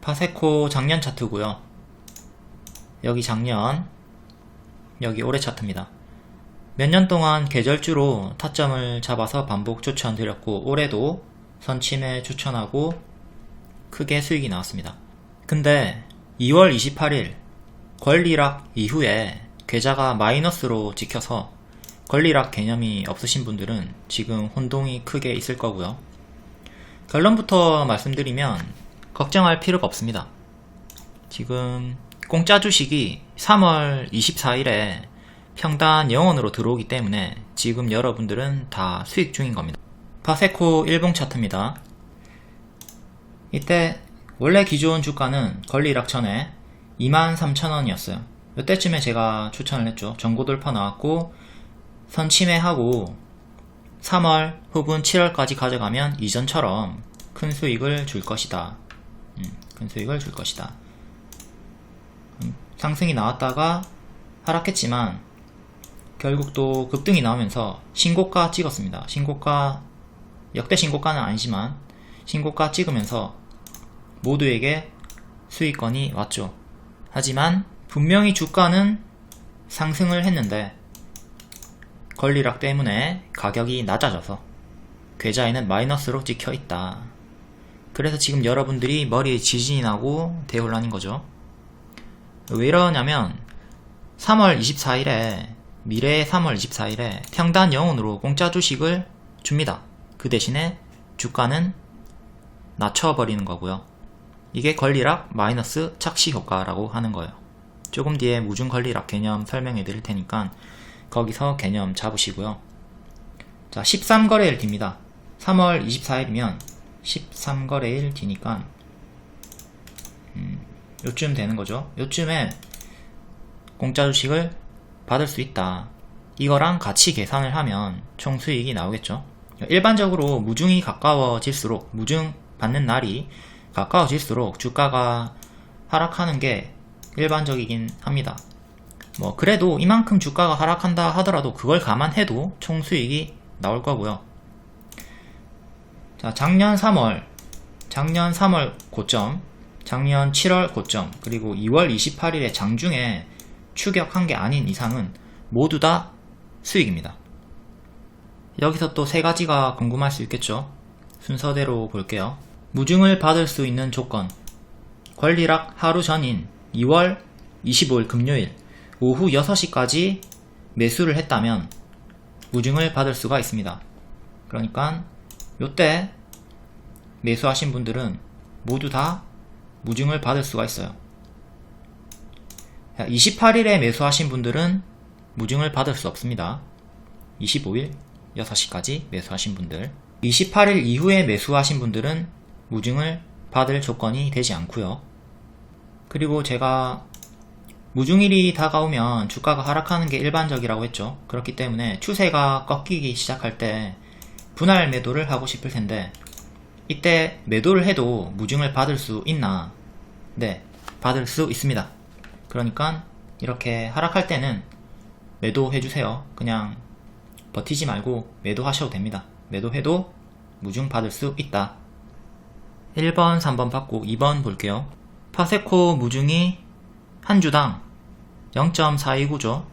파세코 작년 차트고요. 여기 작년, 여기 올해 차트입니다. 몇 년 동안 계절주로 타점을 잡아서 반복 추천드렸고 올해도 선침해 추천하고 크게 수익이 나왔습니다. 근데 2월 28일 권리락 이후에 계좌가 마이너스로 찍혀서 권리락 개념이 없으신 분들은 지금 혼동이 크게 있을 거고요. 결론부터 말씀드리면 걱정할 필요가 없습니다. 지금 공짜 주식이 3월 24일에 평단 0원으로 들어오기 때문에 지금 여러분들은 다 수익 중인 겁니다. 파세코 일봉 차트입니다. 이때 원래 기존 주가는 권리락 전에 23,000원이었어요. 이때쯤에 제가 추천을 했죠. 전고 돌파 나왔고 선침해하고 3월 혹은 7월까지 가져가면 이전처럼 큰 수익을 줄 것이다. 큰 수익을 줄 것이다. 상승이 나왔다가 하락했지만 결국 또 급등이 나오면서 신고가 찍었습니다. 신고가, 역대 신고가는 아니지만 신고가 찍으면서 모두에게 수익권이 왔죠. 하지만 분명히 주가는 상승을 했는데 권리락 때문에 가격이 낮아져서 계좌에는 마이너스로 찍혀 있다. 그래서 지금 여러분들이 머리에 지진이 나고 대혼란인 거죠. 왜 이러냐면 3월 24일에 미래의 3월 24일에 평단 0원으로 공짜 주식을 줍니다. 그 대신에 주가는 낮춰버리는 거고요. 이게 권리락 마이너스 착시 효과라고 하는 거예요. 조금 뒤에 무중 권리락 개념 설명해 드릴 테니까 거기서 개념 잡으시고요. 자, 13거래일 뒤입니다. 3월 24일이면 13거래일 뒤니까 요쯤 되는 거죠. 요쯤에 공짜 주식을 받을 수 있다. 이거랑 같이 계산을 하면 총 수익이 나오겠죠. 일반적으로 무중이 가까워질수록, 무중 받는 날이 가까워질수록 주가가 하락하는 게 일반적이긴 합니다. 뭐 그래도 이만큼 주가가 하락한다 하더라도 그걸 감안해도 총 수익이 나올 거고요. 자, 작년 3월 고점, 작년 7월 고점, 그리고 2월 28일에 장중에 추격한 게 아닌 이상은 모두 다 수익입니다. 여기서 또 세 가지가 궁금할 수 있겠죠. 순서대로 볼게요. 무중을 받을 수 있는 조건, 권리락 하루 전인 2월 25일 금요일 오후 6시까지 매수를 했다면 무중을 받을 수가 있습니다. 그러니까 요때 매수하신 분들은 모두 다 무중을 받을 수가 있어요. 28일에 매수하신 분들은 무중을 받을 수 없습니다. 25일 6시까지 매수하신 분들, 28일 이후에 매수하신 분들은 무중을 받을 조건이 되지 않고요. 그리고 제가 무중일이 다가오면 주가가 하락하는 게 일반적이라고 했죠. 그렇기 때문에 추세가 꺾이기 시작할 때 분할 매도를 하고 싶을 텐데 이때 매도를 해도 무중을 받을 수 있나? 네, 받을 수 있습니다. 그러니까 이렇게 하락할 때는 매도해주세요. 그냥 버티지 말고 매도하셔도 됩니다. 매도해도 무중 받을 수 있다. 1번, 3번 받고 2번 볼게요. 파세코 무중이 한 주당 0.429죠.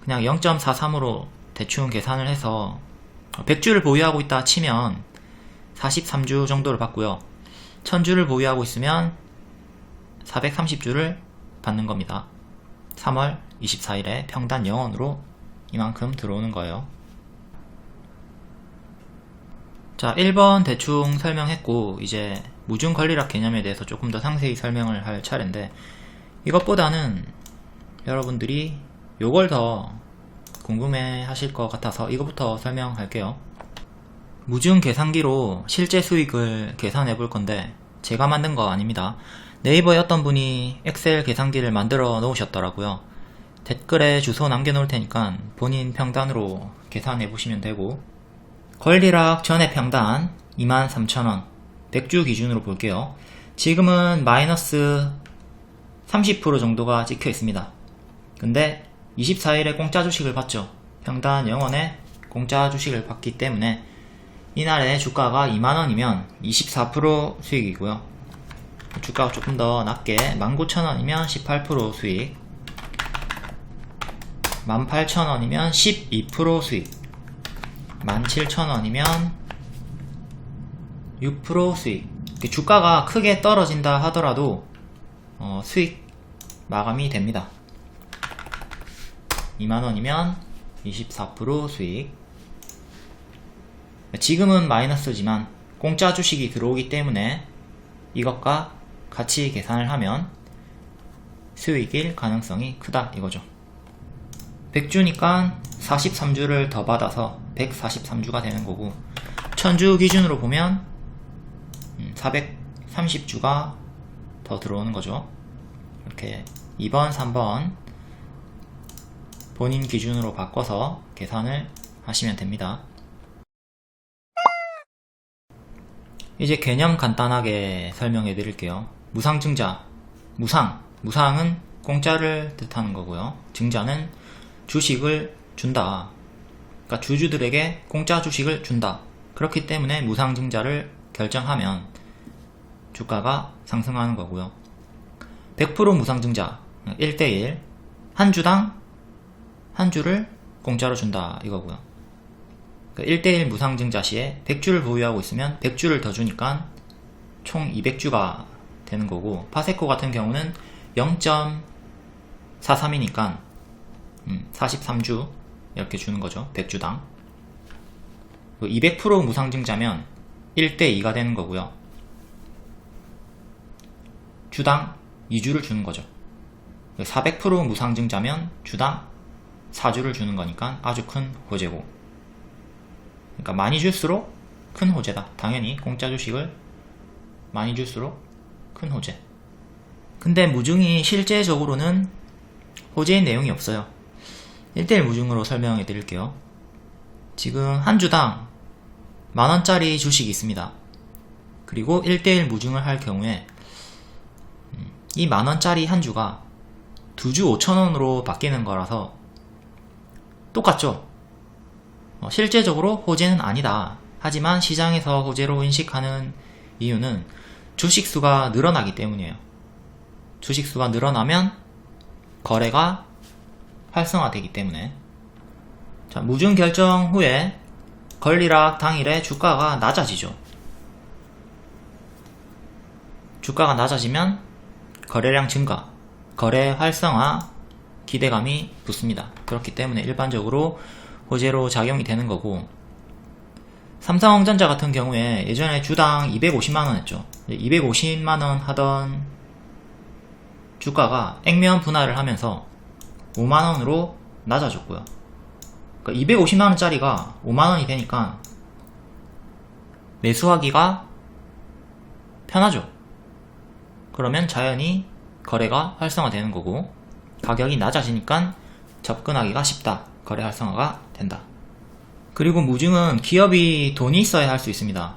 그냥 0.43으로 대충 계산을 해서 100주를 보유하고 있다 치면 43주 정도를 받고요. 1000주를 보유하고 있으면 430주를 받는 겁니다. 3월 24일에 평단 0원으로 이만큼 들어오는 거예요. 자, 1번 대충 설명했고 이제 무중 권리락 개념에 대해서 조금 더 상세히 설명을 할 차례인데 이것보다는 여러분들이 요걸 더 궁금해 하실 것 같아서 이거부터 설명할게요. 무중 계산기로 실제 수익을 계산해 볼 건데 제가 만든 거 아닙니다. 네이버에 어떤 분이 엑셀 계산기를 만들어 놓으셨더라고요. 댓글에 주소 남겨 놓을 테니까 본인 평단으로 계산해 보시면 되고, 권리락 전의 평단 23,000원 100주 기준으로 볼게요. 지금은 마이너스 30% 정도가 찍혀 있습니다. 근데 24일에 공짜 주식을 받죠. 평단 0원에 공짜 주식을 받기 때문에 이날의 주가가 2만원이면 24% 수익이고요. 주가가 조금 더 낮게 19,000원이면 18% 수익, 18,000원이면 12% 수익, 17,000원이면 6% 수익. 주가가 크게 떨어진다 하더라도 수익 마감이 됩니다. 2만원이면 24% 수익. 지금은 마이너스지만 공짜 주식이 들어오기 때문에 이것과 같이 계산을 하면 수익일 가능성이 크다 이거죠. 100주니까 43주를 더 받아서 143주가 되는 거고, 1000주 기준으로 보면 430주가 더 들어오는 거죠. 이렇게 2번, 3번 본인 기준으로 바꿔서 계산을 하시면 됩니다. 이제 개념 간단하게 설명해 드릴게요. 무상증자, 무상은 공짜를 뜻하는 거고요. 증자는 주식을 준다. 그러니까 주주들에게 공짜 주식을 준다. 그렇기 때문에 무상증자를 결정하면 주가가 상승하는 거고요. 100% 무상증자 1대1, 한 주당 한 주를 공짜로 준다 이거고요. 1대1 무상증자 시에 100주를 보유하고 있으면 100주를 더 주니까 총 200주가 되는 거고, 파세코 같은 경우는 0.43이니까 43주 이렇게 주는 거죠. 100주당. 200% 무상증자면 1대2가 되는 거고요. 주당 2주를 주는 거죠. 400% 무상증자면 주당 4주를 주는 거니까 아주 큰 호재고, 그러니까 많이 줄수록 큰 호재다. 당연히 공짜 주식을 많이 줄수록 큰 호재. 근데 무중이 실제적으로는 호재인 내용이 없어요. 1대1 무중으로 설명해 드릴게요. 지금 한 주당 만원짜리 주식이 있습니다. 그리고 1대1 무중을 할 경우에 이 만원짜리 한 주가 2주 5,000원으로 바뀌는 거라서 똑같죠? 실제적으로 호재는 아니다. 하지만 시장에서 호재로 인식하는 이유는 주식수가 늘어나기 때문이에요. 주식수가 늘어나면 거래가 활성화되기 때문에. 자, 무중 결정 후에 권리락 당일에 주가가 낮아지죠. 주가가 낮아지면 거래량 증가, 거래 활성화 기대감이 붙습니다. 그렇기 때문에 일반적으로 호재로 작용이 되는 거고, 삼성전자 같은 경우에 예전에 주당 250만원 했죠. 250만원 하던 주가가 액면 분할을 하면서 5만원으로 낮아졌고요. 그러니까 250만원짜리가 5만원이 되니까 매수하기가 편하죠. 그러면 자연히 거래가 활성화되는 거고, 가격이 낮아지니까 접근하기가 쉽다. 거래 활성화가 된다. 그리고 무중은 기업이 돈이 있어야 할 수 있습니다.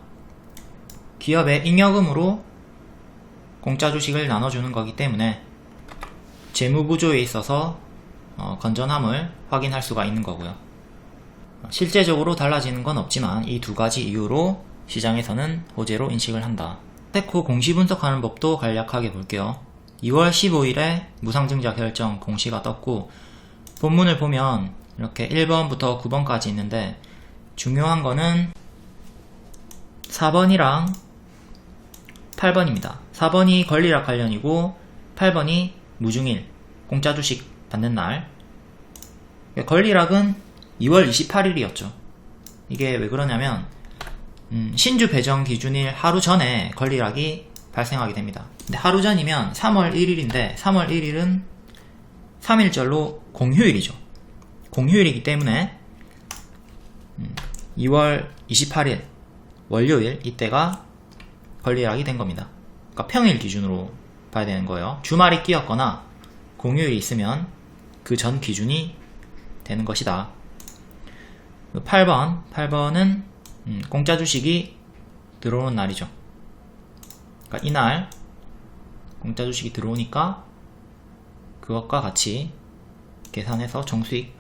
기업의 잉여금으로 공짜 주식을 나눠주는 거기 때문에 재무구조에 있어서 건전함을 확인할 수가 있는 거고요. 실제적으로 달라지는 건 없지만 이 두 가지 이유로 시장에서는 호재로 인식을 한다. 파세코 공시 분석하는 법도 간략하게 볼게요. 2월 15일에 무상증자 결정 공시가 떴고, 본문을 보면 이렇게 1번부터 9번까지 있는데, 중요한 거는 4번이랑 8번입니다. 4번이 권리락 관련이고 8번이 무중일, 공짜 주식 받는 날. 권리락은 2월 28일이었죠. 이게 왜 그러냐면 신주 배정 기준일 하루 전에 권리락이 발생하게 됩니다. 근데 하루 전이면 3월 1일인데 3월 1일은 3일절로 공휴일이죠. 공휴일이기 때문에 2월 28일 월요일 이때가 권리락이 된 겁니다. 그러니까 평일 기준으로 봐야 되는 거예요. 주말이 끼었거나 공휴일이 있으면 그 전 기준이 되는 것이다. 8번은 공짜 주식이 들어오는 날이죠. 그러니까 이날 공짜 주식이 들어오니까 그것과 같이 계산해서 정수익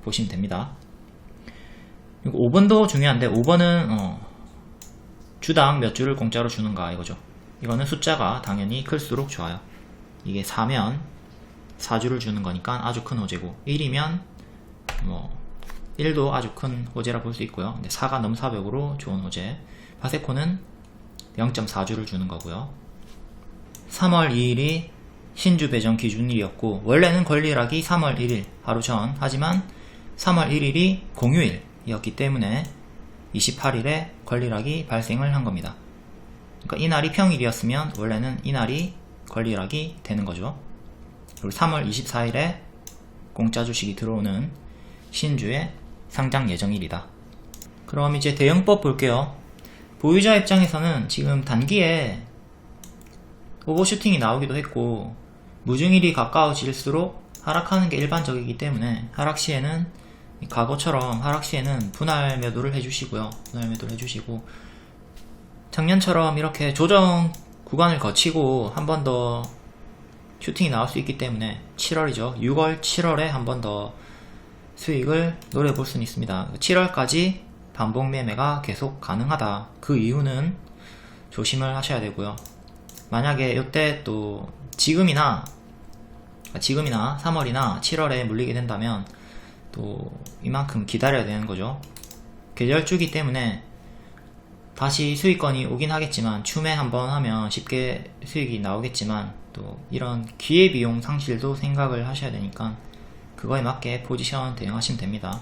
보시면 됩니다. 그리고 5번도 중요한데, 5번은 주당 몇 주를 공짜로 주는가 이거죠. 이거는 숫자가 당연히 클수록 좋아요. 이게 4면 4주를 주는 거니까 아주 큰 호재고, 1이면 뭐 1도 아주 큰 호재라 볼 수 있고요. 근데 4가 넘사벽으로 좋은 호재. 파세코는 0.4주를 주는 거고요. 3월 2일이 신주 배정 기준일이었고, 원래는 권리락이 3월 1일 하루 전, 하지만 3월 1일이 공휴일이었기 때문에 28일에 권리락이 발생을 한 겁니다. 그러니까 이날이 평일이었으면 원래는 이날이 권리락이 되는 거죠. 그리고 3월 24일에 공짜 주식이 들어오는 신주의 상장 예정일이다. 그럼 이제 대응법 볼게요. 보유자 입장에서는 지금 단기에 오버슈팅이 나오기도 했고, 무증일이 가까워질수록 하락하는 게 일반적이기 때문에 하락시에는 과거처럼 하락시에는 분할 매도를 해주시고요. 분할 매도를 해주시고, 작년처럼 이렇게 조정 구간을 거치고 한 번 더 슈팅이 나올 수 있기 때문에 7월이죠. 6월, 7월에 한 번 더 수익을 노려볼 수는 있습니다. 7월까지 반복 매매가 계속 가능하다. 그 이유는 조심을 하셔야 되고요. 만약에 이때 또 지금이나 3월이나 7월에 물리게 된다면 또 이만큼 기다려야 되는 거죠. 계절주기 때문에 다시 수익권이 오긴 하겠지만, 추매 한번 하면 쉽게 수익이 나오겠지만, 또 이런 기회비용 상실도 생각을 하셔야 되니까 그거에 맞게 포지션 대응하시면 됩니다.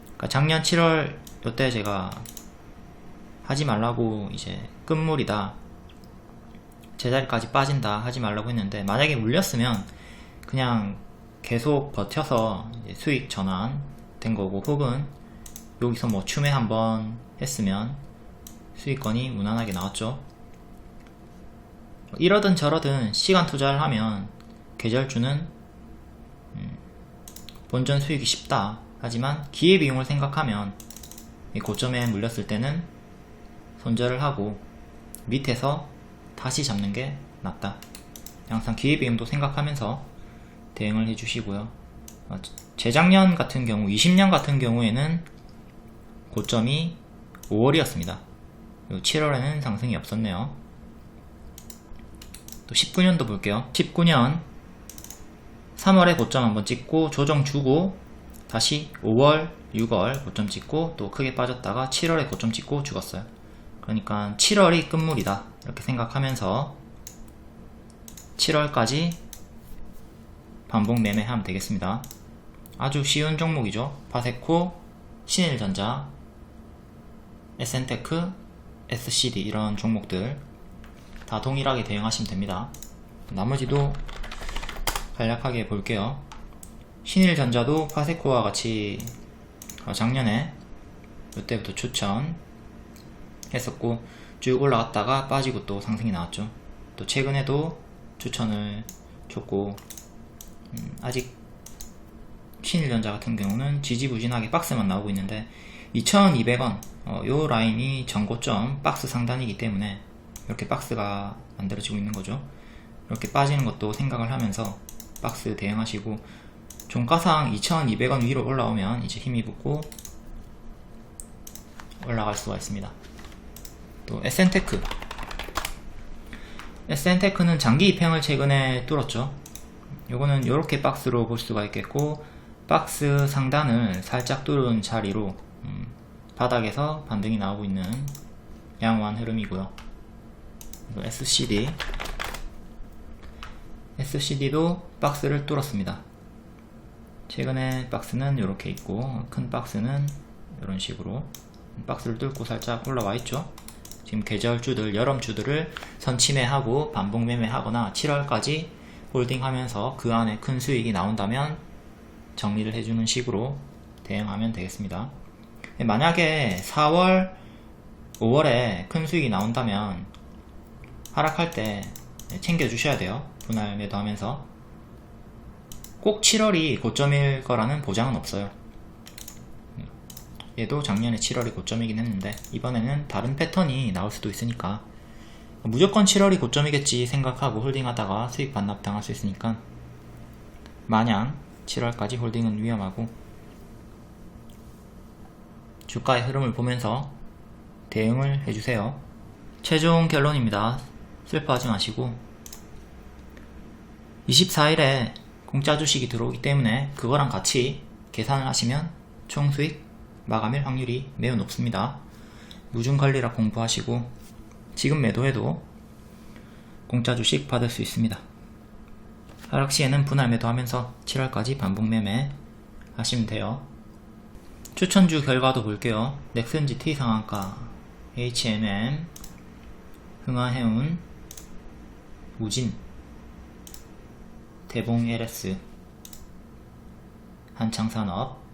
그러니까 작년 7월 요때 제가 하지 말라고, 이제 끝물이다, 제자리까지 빠진다 하지 말라고 했는데, 만약에 물렸으면 그냥 계속 버텨서 이제 수익 전환 된 거고, 혹은 여기서 뭐 추매 한번 했으면 수익권이 무난하게 나왔죠. 이러든 저러든 시간 투자를 하면 계절주는 본전 수익이 쉽다. 하지만 기회비용을 생각하면 이 고점에 물렸을 때는 손절을 하고 밑에서 다시 잡는 게 낫다. 항상 기회비용도 생각하면서 대응을 해주시고요. 재작년 같은 경우, 20년 같은 경우에는 고점이 5월이었습니다. 7월에는 상승이 없었네요. 또 19년도 볼게요. 19년 3월에 고점 한번 찍고 조정 주고, 다시 5월, 6월 고점 찍고 또 크게 빠졌다가 7월에 고점 찍고 죽었어요. 그러니까 7월이 끝물이다 이렇게 생각하면서 7월까지 반복 매매하면 되겠습니다. 아주 쉬운 종목이죠. 파세코, 신일전자, SN테크, SCD 이런 종목들 다 동일하게 대응하시면 됩니다. 나머지도 간략하게 볼게요. 신일전자도 파세코와 같이 작년에 이때부터 추천 했었고, 쭉 올라갔다가 빠지고 또 상승이 나왔죠. 또 최근에도 추천을 줬고, 아직 신일전자 같은 경우는 지지부진하게 박스만 나오고 있는데, 2200원 요 라인이 전고점 박스 상단이기 때문에 이렇게 박스가 만들어지고 있는 거죠. 이렇게 빠지는 것도 생각을 하면서 박스 대응하시고, 종가상 2200원 위로 올라오면 이제 힘이 붙고 올라갈 수가 있습니다. 또 SN테크는 장기 입행을 최근에 뚫었죠. 요거는 이렇게 박스로 볼 수가 있겠고, 박스 상단을 살짝 뚫은 자리로 바닥에서 반등이 나오고 있는 양호한 흐름이고요. SCD도 박스를 뚫었습니다. 최근에 박스는 이렇게 있고, 큰 박스는 이런 식으로 박스를 뚫고 살짝 올라와 있죠. 지금 계절주들, 여름주들을 선침해하고 반복 매매하거나 7월까지 홀딩하면서 그 안에 큰 수익이 나온다면 정리를 해주는 식으로 대응하면 되겠습니다. 만약에 4월, 5월에 큰 수익이 나온다면 하락할 때 챙겨주셔야 돼요. 분할 매도하면서. 꼭 7월이 고점일 거라는 보장은 없어요. 얘도 작년에 7월이 고점이긴 했는데 이번에는 다른 패턴이 나올 수도 있으니까 무조건 7월이 고점이겠지 생각하고 홀딩하다가 수익 반납 당할 수 있으니까 마냥 7월까지 홀딩은 위험하고, 주가의 흐름을 보면서 대응을 해주세요. 최종 결론입니다. 슬퍼하지 마시고 24일에 공짜 주식이 들어오기 때문에 그거랑 같이 계산을 하시면 총 수익 마감일 확률이 매우 높습니다. 무중 관리라 공부하시고 지금 매도해도 공짜 주식 받을 수 있습니다. 하락 시에는 분할 매도하면서 7월까지 반복 매매 하시면 돼요. 추천주 결과도 볼게요. 넥슨지 T상한가, HMM, 흥화해운, 우진, 대봉 LS, 한창산업,